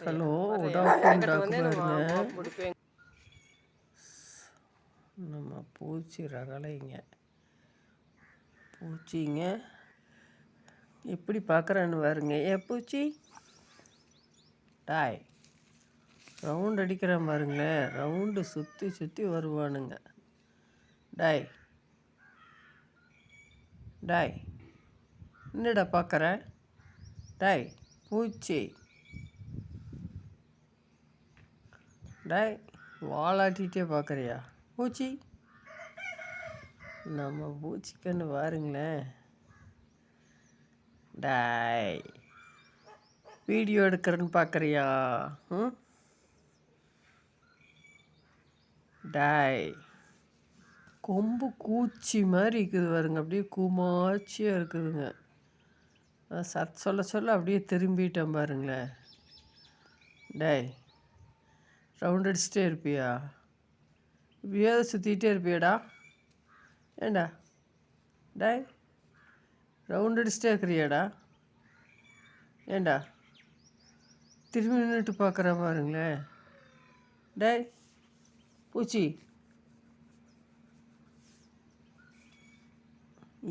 Hello Vodafone talk பாருங்க. நம்ம பூச்சி ரகலைங்க. பூச்சிங்க எப்படி பார்க்குறான்னு பாருங்க. பூச்சி டாய் ரவுண்ட் அடிக்கிறான் பாருங்களேன். ரவுண்டு சுற்றி சுற்றி வருவானுங்க. டாய் டாய் என்னடா பார்க்குற? டாய் பூச்சி டாய் வாலாட்டிகிட்டே பார்க்குறியா? பூச்சி நம்ம பூச்சிக்கன்னு பாருங்களேன். டாய் வீடியோ எடுக்கிறேன்னு பார்க்குறியா? டாய் கொம்பு கூச்சி மாதிரி இருக்குது பாருங்க. அப்படியே கூமாச்சியாக இருக்குதுங்க. சொல்ல சொல்ல அப்படியே திரும்பிட்டேன் பாருங்களேன். டாய் ரவுண்ட் அடிச்சுட்டே இருப்பியா? இப்படியாவது சுற்றிக்கிட்டே இருப்பியாடா? ஏண்டா டாய் ரவுண்ட் அடிச்சுட்டே இருக்கிறியாடா? ஏண்டா திரும்பி நின்றுட்டு பார்க்குற பாருங்களேன். டாய் பூச்சி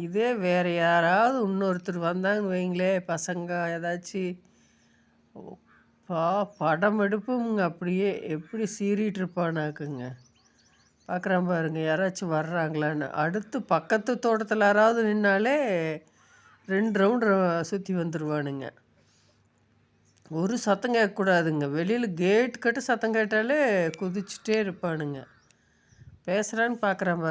இதே வேறு யாராவது இன்னொருத்தர் வந்தாங்கன்னு வைங்களே, பசங்க ஏதாச்சும் படம் எடுப்புங்க. அப்படியே எப்படி சீறிட்டு இருப்பானாக்குங்க. பார்க்குறான் பாருங்க. யாராச்சும் வர்றாங்களான்னு. அடுத்து பக்கத்து தோட்டத்தில் யாராவது நின்னாலே 2 ரவுண்டு சுற்றி வந்துடுவானுங்க. ஒரு சத்தம் கேட்கக்கூடாதுங்க. வெளியில் கேட் கட்டு சத்தம் கேட்டாலே குதிச்சுட்டே இருப்பானுங்க. பேசுகிறான்னு பார்க்குறான் பாருங்க.